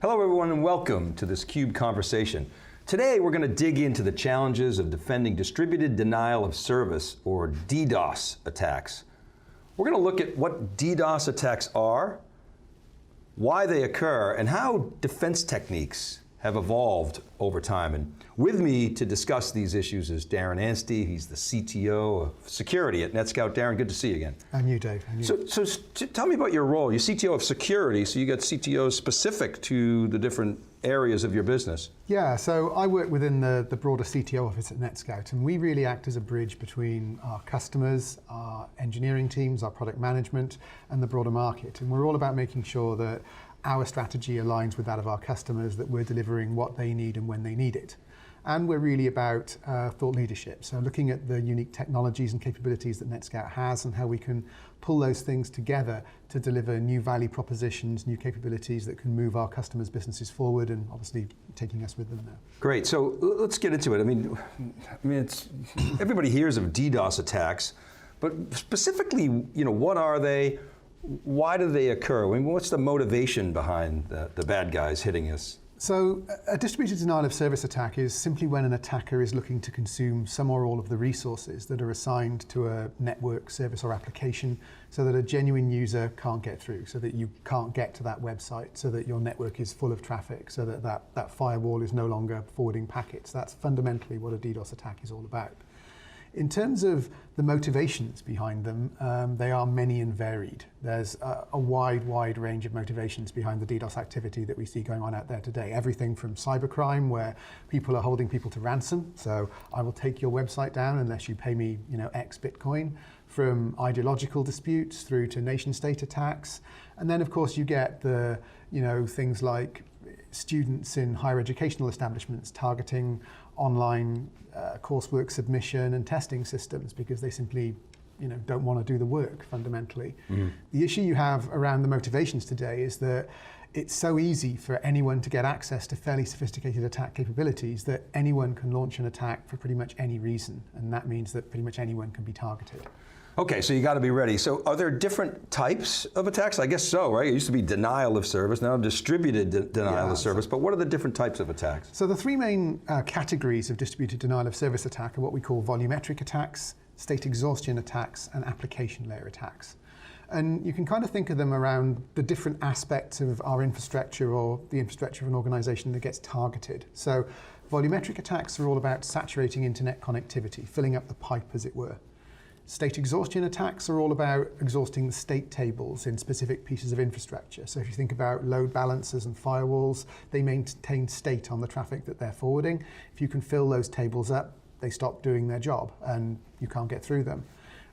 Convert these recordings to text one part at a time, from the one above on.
Hello everyone and welcome to this CUBE conversation. Today we're going to dig into the challenges of defending distributed denial of service, or DDoS attacks. We're going to look at what DDoS attacks are, why they occur, and how defense techniques have evolved over time. And with me to discuss these issues is Darren Anstee. He's the CTO of security at NETSCOUT. Darren, good to see you again. And you, Dave. And you. So tell me about your role. You're CTO of security, so you got CTOs specific to the different areas of your business. Yeah, so I work within the broader CTO office at NETSCOUT, and we really act as a bridge between our customers, our engineering teams, our product management, and the broader market. And we're all about making sure that our strategy aligns with that of our customers, that we're delivering what they need and when they need it. And we're really about thought leadership. So looking at the unique technologies and capabilities that NETSCOUT has and how we can pull those things together to deliver new value propositions, new capabilities that can move our customers' businesses forward, and obviously taking us with them now. Great, so let's get into it. I mean, it's, everybody hears of DDoS attacks, but specifically, what are they? Why do they occur? I mean, what's the motivation behind the bad guys hitting us? So a distributed denial of service attack is simply when an attacker is looking to consume some or all of the resources that are assigned to a network, service, or application, so that a genuine user can't get through, so that you can't get to that website, so that your network is full of traffic, so that firewall is no longer forwarding packets. That's fundamentally what a DDoS attack is all about. In terms of the motivations behind them, they are many and varied. There's a wide range of motivations behind the DDoS activity that we see going on out there today. Everything from cybercrime, where people are holding people to ransom, so I will take your website down unless you pay me, X Bitcoin, from ideological disputes through to nation-state attacks. And then of course you get the, things like students in higher educational establishments targeting online coursework submission and testing systems because they simply don't want to do the work fundamentally. Mm-hmm. The issue you have around the motivations today is that it's so easy for anyone to get access to fairly sophisticated attack capabilities that anyone can launch an attack for pretty much any reason, and that means that pretty much anyone can be targeted. Okay, so you got to be ready. So are there different types of attacks? I guess so, right? It used to be denial of service, now distributed denial of service, but what are the different types of attacks? So the three main categories of distributed denial of service attack are what we call volumetric attacks, state exhaustion attacks, and application layer attacks. And you can kind of think of them around the different aspects of our infrastructure or the infrastructure of an organization that gets targeted. So volumetric attacks are all about saturating internet connectivity, filling up the pipe, as it were. State exhaustion attacks are all about exhausting the state tables in specific pieces of infrastructure. So if you think about load balancers and firewalls, they maintain state on the traffic that they're forwarding. If you can fill those tables up, they stop doing their job and you can't get through them.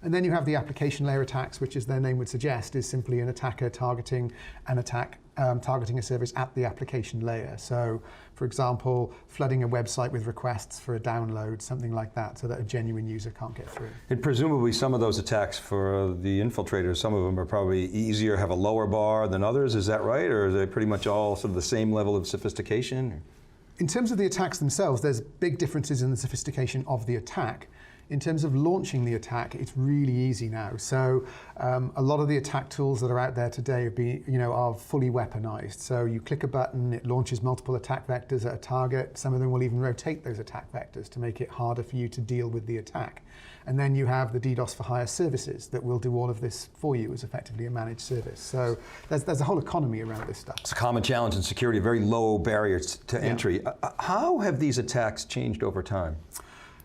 And then you have the application layer attacks, which, as their name would suggest, is simply an attacker targeting a service at the application layer. So, for example, flooding a website with requests for a download, something like that, so that a genuine user can't get through. And presumably some of those attacks for the infiltrators, some of them are probably easier, have a lower bar than others, is that right? Or are they pretty much all sort of the same level of sophistication? In terms of the attacks themselves, there's big differences in the sophistication of the attack. In terms of launching the attack, it's really easy now. So a lot of the attack tools that are out there today are fully weaponized. So you click a button, it launches multiple attack vectors at a target. Some of them will even rotate those attack vectors to make it harder for you to deal with the attack. And then you have the DDoS for hire services that will do all of this for you as effectively a managed service. So there's a whole economy around this stuff. It's a common challenge in security, very low barriers to entry. How have these attacks changed over time?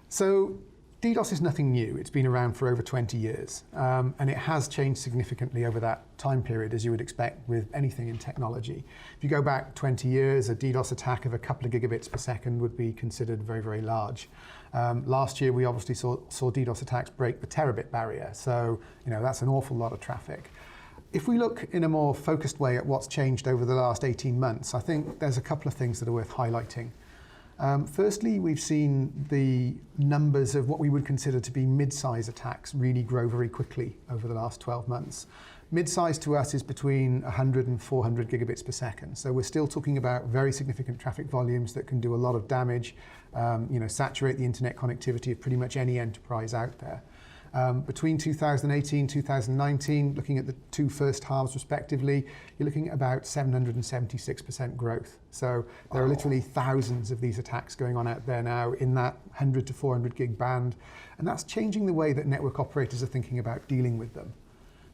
So DDoS is nothing new. It's been around for over 20 years, and it has changed significantly over that time period, as you would expect with anything in technology. If you go back 20 years, a DDoS attack of a couple of gigabits per second would be considered very, very large. Last year, we obviously saw DDoS attacks break the terabit barrier, so that's an awful lot of traffic. If we look in a more focused way at what's changed over the last 18 months, I think there's a couple of things that are worth highlighting. Firstly, we've seen the numbers of what we would consider to be mid-size attacks really grow very quickly over the last 12 months. Mid-size to us is between 100 and 400 gigabits per second. So we're still talking about very significant traffic volumes that can do a lot of damage, saturate the internet connectivity of pretty much any enterprise out there. Between 2018 and 2019, looking at the two first halves respectively, you're looking at about 776% growth. So there are literally thousands of these attacks going on out there now in that 100 to 400 gig band. And that's changing the way that network operators are thinking about dealing with them.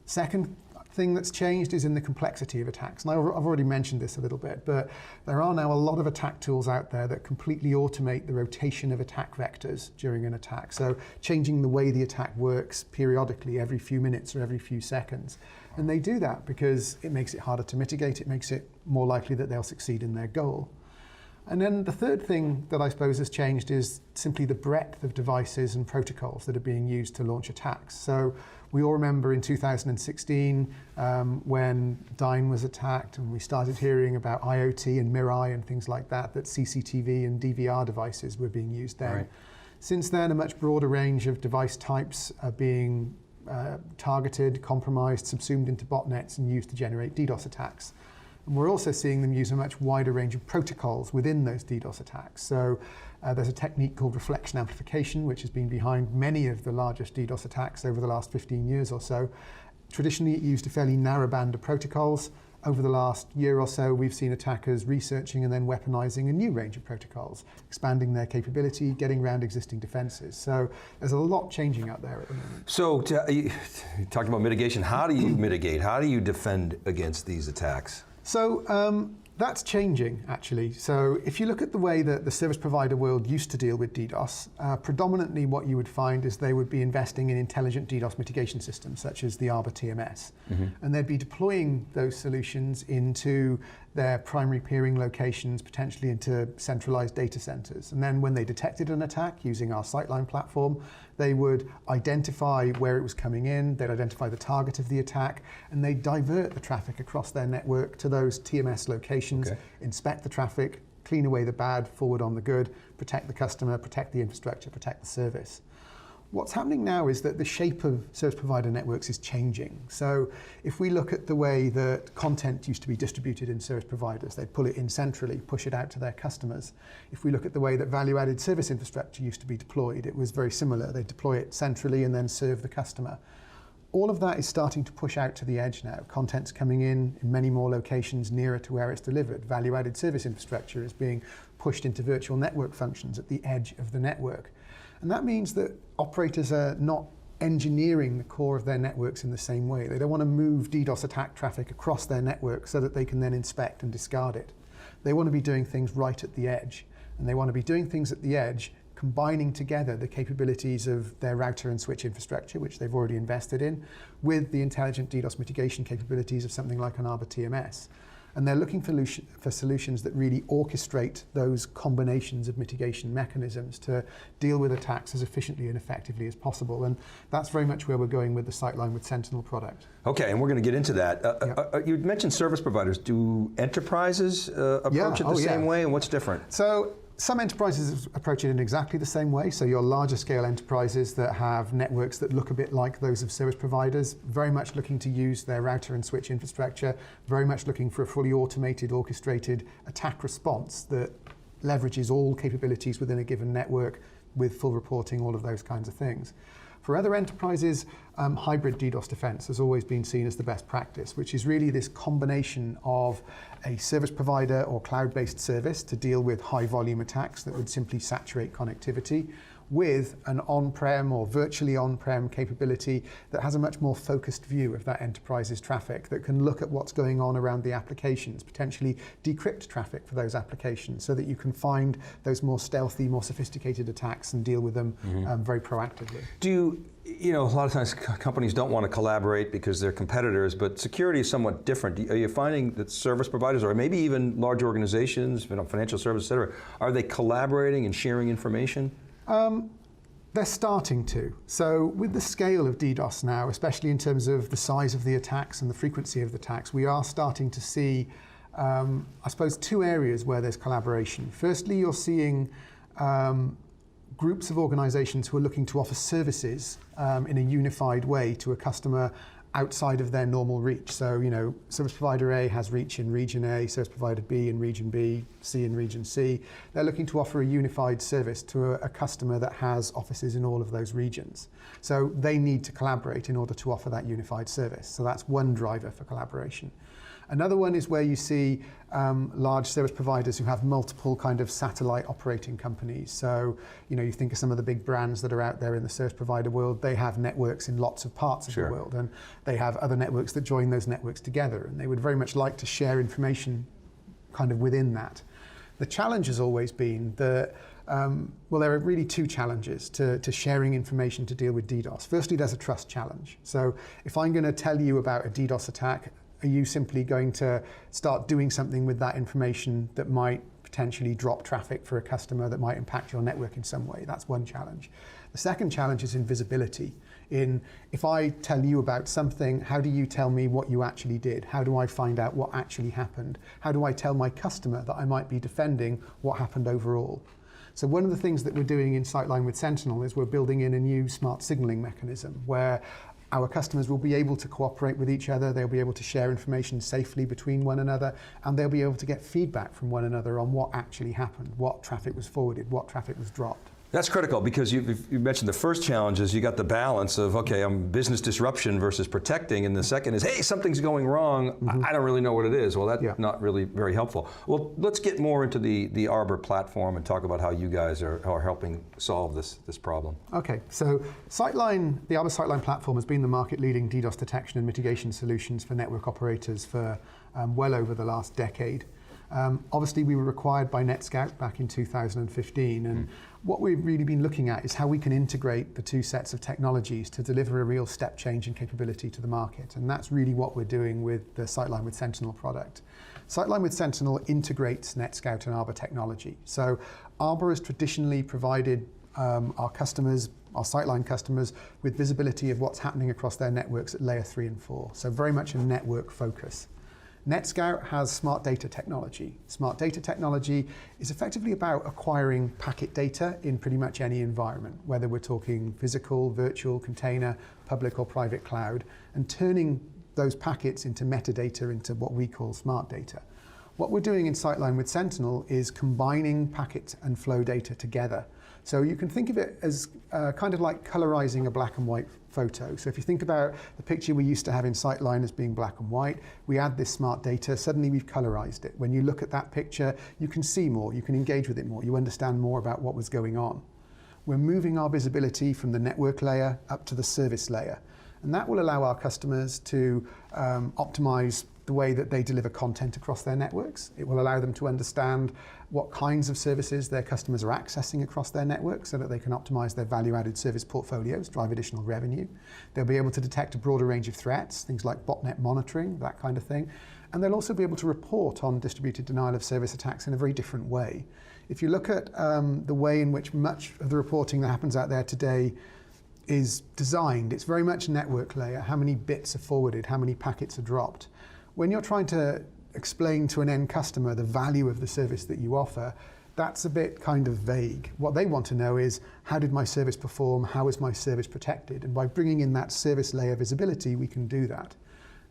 Second thing that's changed is in the complexity of attacks. And I've already mentioned this a little bit, but there are now a lot of attack tools out there that completely automate the rotation of attack vectors during an attack. So changing the way the attack works periodically every few minutes or every few seconds. And they do that because it makes it harder to mitigate. It makes it more likely that they'll succeed in their goal. And then the third thing that I suppose has changed is simply the breadth of devices and protocols that are being used to launch attacks. So we all remember in 2016 when Dyn was attacked, and we started hearing about IoT and Mirai and things like that, that CCTV and DVR devices were being used then. Right. Since then, a much broader range of device types are being targeted, compromised, subsumed into botnets and used to generate DDoS attacks. And we're also seeing them use a much wider range of protocols within those DDoS attacks. So there's a technique called reflection amplification, which has been behind many of the largest DDoS attacks over the last 15 years or so. Traditionally, it used a fairly narrow band of protocols. Over the last year or so, we've seen attackers researching and then weaponizing a new range of protocols, expanding their capability, getting around existing defenses. So there's a lot changing out there at the moment. So you talked about mitigation. How do you mitigate? How do you defend against these attacks? So that's changing, actually. So if you look at the way that the service provider world used to deal with DDoS, predominantly what you would find is they would be investing in intelligent DDoS mitigation systems, such as the Arbor TMS. Mm-hmm. And they'd be deploying those solutions into their primary peering locations, potentially into centralized data centers. And then when they detected an attack using our Sightline platform, they would identify where it was coming in, they'd identify the target of the attack, and they'd divert the traffic across their network to those TMS locations, inspect the traffic, clean away the bad, forward on the good, protect the customer, protect the infrastructure, protect the service. What's happening now is that the shape of service provider networks is changing. So if we look at the way that content used to be distributed in service providers, they'd pull it in centrally, push it out to their customers. If we look at the way that value-added service infrastructure used to be deployed, it was very similar. They'd deploy it centrally and then serve the customer. All of that is starting to push out to the edge now. Content's coming in many more locations nearer to where it's delivered. Value-added service infrastructure is being pushed into virtual network functions at the edge of the network. And that means that operators are not engineering the core of their networks in the same way. They don't want to move DDoS attack traffic across their network so that they can then inspect and discard it. They want to be doing things right at the edge. And they want to be doing things at the edge, combining together the capabilities of their router and switch infrastructure, which they've already invested in, with the intelligent DDoS mitigation capabilities of something like an Arbor TMS. And they're looking for solutions that really orchestrate those combinations of mitigation mechanisms to deal with attacks as efficiently and effectively as possible. And that's very much where we're going with the Sightline with Sentinel product. Okay, and we're going to get into that. You mentioned service providers. Do enterprises approach it the same way, and what's different? So some enterprises approach it in exactly the same way. So your larger scale enterprises that have networks that look a bit like those of service providers, very much looking to use their router and switch infrastructure, very much looking for a fully automated, orchestrated attack response that leverages all capabilities within a given network with full reporting, all of those kinds of things. For other enterprises, hybrid DDoS defense has always been seen as the best practice, which is really this combination of a service provider or cloud-based service to deal with high volume attacks that would simply saturate connectivity, with an on-prem or virtually on-prem capability that has a much more focused view of that enterprise's traffic, that can look at what's going on around the applications, potentially decrypt traffic for those applications so that you can find those more stealthy, more sophisticated attacks and deal with them very proactively. A lot of times companies don't want to collaborate because they're competitors, but security is somewhat different. Are you finding that service providers, or maybe even large organizations, financial services, et cetera, are they collaborating and sharing information? They're starting to. So with the scale of DDoS now, especially in terms of the size of the attacks and the frequency of the attacks, we are starting to see, I suppose, two areas where there's collaboration. Firstly, you're seeing groups of organizations who are looking to offer services in a unified way to a customer outside of their normal reach. So, service provider A has reach in region A, service provider B in region B, C in region C. They're looking to offer a unified service to a customer that has offices in all of those regions. So they need to collaborate in order to offer that unified service. So that's one driver for collaboration. Another one is where you see large service providers who have multiple kind of satellite operating companies. So, you think of some of the big brands that are out there in the service provider world, they have networks in lots of parts of the world, and they have other networks that join those networks together, and they would very much like to share information kind of within that. The challenge has always been that, there are really two challenges to sharing information to deal with DDoS. Firstly, there's a trust challenge. So if I'm going to tell you about a DDoS attack, are you simply going to start doing something with that information that might potentially drop traffic for a customer, that might impact your network in some way? That's one challenge. The second challenge is in visibility. If I tell you about something, how do you tell me what you actually did? How do I find out what actually happened? How do I tell my customer that I might be defending what happened overall? So one of the things that we're doing in Sightline with Sentinel is we're building in a new smart signaling mechanism where our customers will be able to cooperate with each other, they'll be able to share information safely between one another, and they'll be able to get feedback from one another on what actually happened, what traffic was forwarded, what traffic was dropped. That's critical because you mentioned the first challenge is you got the balance of, okay, I'm business disruption versus protecting, and the second is, hey, something's going wrong, I don't really know what it is. Well, that's not really very helpful. Well, let's get more into the Arbor platform and talk about how you guys are helping solve this problem. Okay, so the Arbor Sightline platform has been the market-leading DDoS detection and mitigation solutions for network operators for well over the last decade. Obviously, we were required by NETSCOUT back in 2015, and what we've really been looking at is how we can integrate the two sets of technologies to deliver a real step change in capability to the market, and that's really what we're doing with the Sightline with Sentinel product. Sightline with Sentinel integrates NETSCOUT and Arbor technology. So Arbor has traditionally provided our customers, our Sightline customers, with visibility of what's happening across their networks at layer 3 and 4, so very much a network focus. NETSCOUT has smart data technology. Smart data technology is effectively about acquiring packet data in pretty much any environment, whether we're talking physical, virtual, container, public or private cloud, and turning those packets into metadata, into what we call smart data. What we're doing in Sightline with Sentinel is combining packet and flow data together. So you can think of it as kind of like colorizing a black and white photo. So if you think about the picture we used to have in Sightline as being black and white, we add this smart data, suddenly we've colorized it. When you look at that picture, you can see more, you can engage with it more, you understand more about what was going on. We're moving our visibility from the network layer up to the service layer. And that will allow our customers to optimize the way that they deliver content across their networks. It will allow them to understand what kinds of services their customers are accessing across their network so that they can optimize their value-added service portfolios, drive additional revenue. They'll be able to detect a broader range of threats, things like botnet monitoring, that kind of thing. And they'll also be able to report on distributed denial of service attacks in a very different way. If you look at the way in which much of the reporting that happens out there today is designed, it's very much network layer, how many bits are forwarded, how many packets are dropped. When you're trying to explain to an end customer the value of the service that you offer, that's a bit kind of vague. What they want to know is, how did my service perform? How is my service protected? And by bringing in that service layer visibility, we can do that.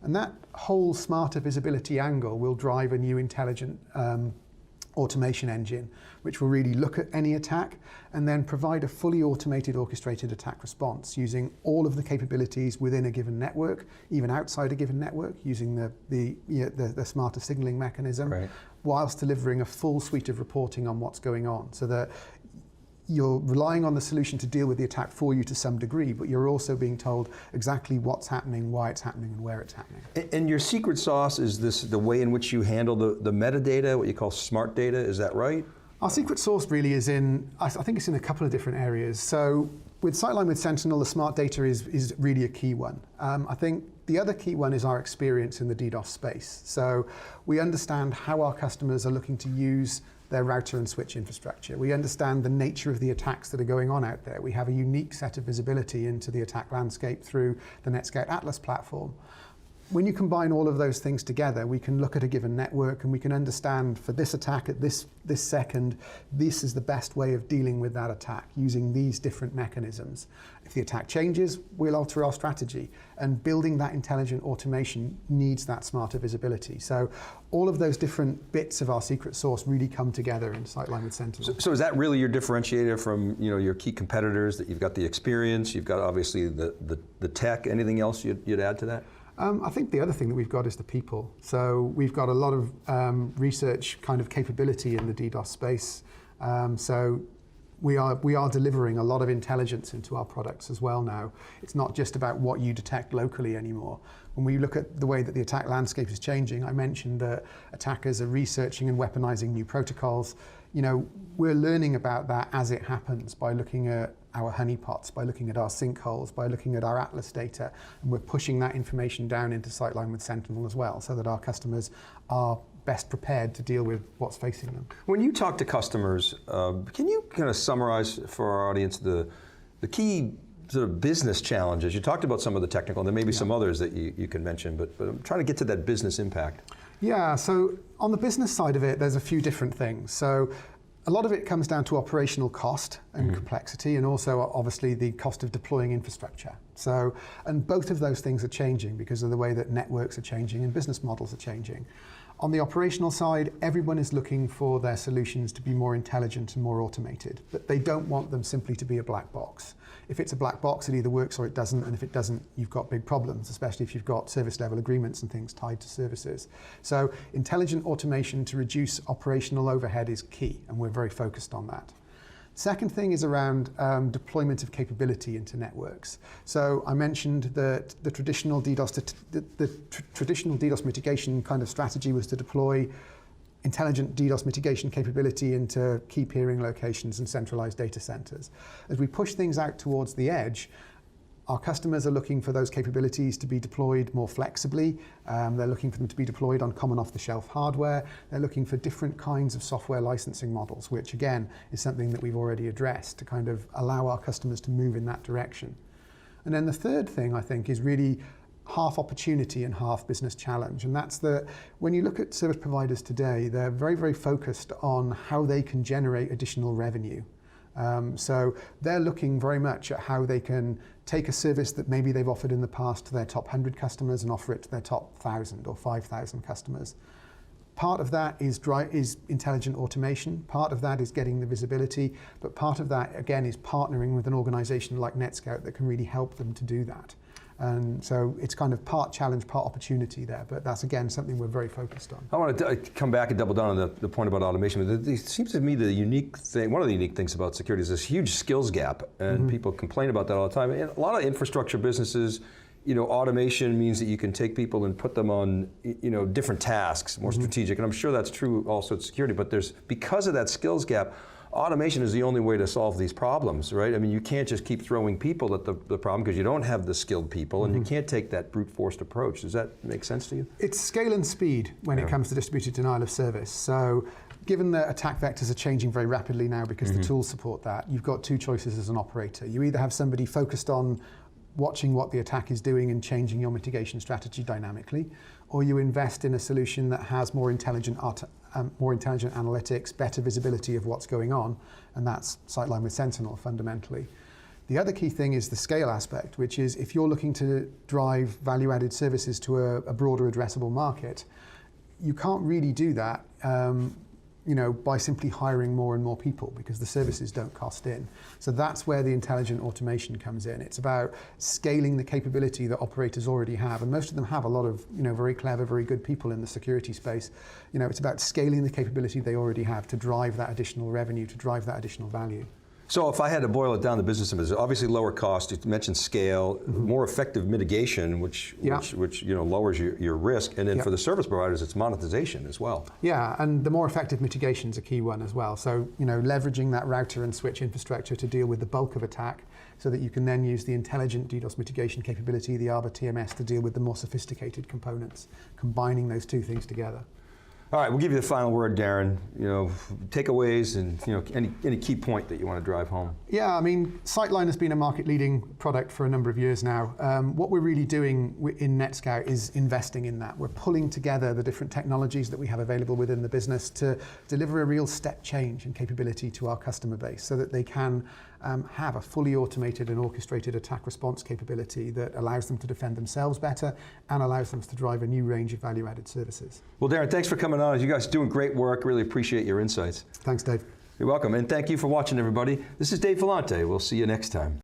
And that whole smarter visibility angle will drive a new intelligent automation engine, which will really look at any attack and then provide a fully automated orchestrated attack response using all of the capabilities within a given network, even outside a given network, using the smarter signaling mechanism, whilst delivering a full suite of reporting on what's going on, so that you're relying on the solution to deal with the attack for you to some degree, but you're also being told exactly what's happening, why it's happening, and where it's happening. And your secret sauce is the way in which you handle the metadata, what you call smart data, is that right? Our secret sauce really is I think it's in a couple of different areas. So with Sightline with Sentinel, the smart data is really a key one. I think the other key one is our experience in the DDoS space. So we understand how our customers are looking to use their router and switch infrastructure. We understand the nature of the attacks that are going on out there. We have a unique set of visibility into the attack landscape through the NETSCOUT Atlas platform. when you combine all of those things together, we can look at a given network and we can understand for this attack at this second, this is the best way of dealing with that attack using these different mechanisms. If the attack changes, we'll alter our strategy. And building that intelligent automation needs that smarter visibility. So all of those different bits of our secret sauce really come together in Sightline with Sentinel. So is that really your differentiator from your key competitors, that you've got the experience, you've got obviously the tech, anything else you'd add to that? I think the other thing that we've got is the people. So we've got a lot of research kind of capability in the DDoS space. So we are delivering a lot of intelligence into our products as well now. It's not just about what you detect locally anymore. When we look at the way that the attack landscape is changing, I mentioned that attackers are researching and weaponizing new protocols. We're learning about that as it happens by looking at our honeypots, by looking at our sinkholes, by looking at our Atlas data, and we're pushing that information down into Sightline with Sentinel as well, so that our customers are best prepared to deal with what's facing them. When you talk to customers, can you kind of summarize for our audience the key sort of business challenges? You talked about some of the technical, and there may be some others that you can mention, but I'm trying to get to that business impact. Yeah, so on the business side of it, there's a few different things. So a lot of it comes down to operational cost and complexity, and also obviously the cost of deploying infrastructure. So, and both of those things are changing because of the way that networks are changing and business models are changing. On the operational side, everyone is looking for their solutions to be more intelligent and more automated, but they don't want them simply to be a black box. If it's a black box, it either works or it doesn't, and if it doesn't, you've got big problems, especially if you've got service level agreements and things tied to services. So intelligent automation to reduce operational overhead is key, and we're very focused on that. Second thing is around deployment of capability into networks. So I mentioned that the traditional DDoS mitigation kind of strategy was to deploy intelligent DDoS mitigation capability into key peering locations and centralized data centers. As we push things out towards the edge, our customers are looking for those capabilities to be deployed more flexibly. They're looking for them to be deployed on common off-the-shelf hardware. They're looking for different kinds of software licensing models, which again is something that we've already addressed to kind of allow our customers to move in that direction. And then the third thing I think is really half opportunity and half business challenge. And that's that when you look at service providers today, they're very, very focused on how they can generate additional revenue. So they're looking very much at how they can take a service that maybe they've offered in the past to their top 100 customers and offer it to their top 1,000 or 5,000 customers. Part of that is intelligent automation, part of that is getting the visibility, but part of that, again, is partnering with an organization like NETSCOUT that can really help them to do that. And so it's kind of part challenge, part opportunity there, but that's again something we're very focused on. I want to come back and double down on the point about automation. It seems to me the unique thing, one of the unique things about security is this huge skills gap, and people complain about that all the time. And a lot of infrastructure businesses, automation means that you can take people and put them on, different tasks, more strategic, and I'm sure that's true also at security, but because of that skills gap, automation is the only way to solve these problems, right? I mean, you can't just keep throwing people at the problem because you don't have the skilled people, and you can't take that brute force approach. Does that make sense to you? It's scale and speed when it comes to distributed denial of service. So given that attack vectors are changing very rapidly now because the tools support that, you've got two choices as an operator. You either have somebody focused on watching what the attack is doing and changing your mitigation strategy dynamically, or you invest in a solution that has more intelligent analytics, better visibility of what's going on, and that's Sightline with Sentinel fundamentally. The other key thing is the scale aspect, which is if you're looking to drive value-added services to a broader addressable market, you can't really do that by simply hiring more and more people because the services don't cost in. So that's where the intelligent automation comes in. It's about scaling the capability that operators already have, and most of them have a lot of very clever, very good people in the security space. It's about scaling the capability they already have to drive that additional revenue, to drive that additional value. So if I had to boil it down to business, obviously lower cost, you mentioned scale, more effective mitigation, which lowers your risk, and then for the service providers, it's monetization as well. Yeah, and the more effective mitigation is a key one as well. So leveraging that router and switch infrastructure to deal with the bulk of attack, so that you can then use the intelligent DDoS mitigation capability, the Arbor TMS, to deal with the more sophisticated components, combining those two things together. All right, we'll give you the final word, Darren. Takeaways and any key point that you want to drive home. Yeah, I mean, Sightline has been a market-leading product for a number of years now. What we're really doing in NETSCOUT is investing in that. We're pulling together the different technologies that we have available within the business to deliver a real step change in capability to our customer base so that they can have a fully automated and orchestrated attack response capability that allows them to defend themselves better and allows them to drive a new range of value-added services. Well, Darren, thanks for coming on. You guys are doing great work. Really appreciate your insights. Thanks, Dave. You're welcome, and thank you for watching, everybody. This is Dave Vellante. We'll see you next time.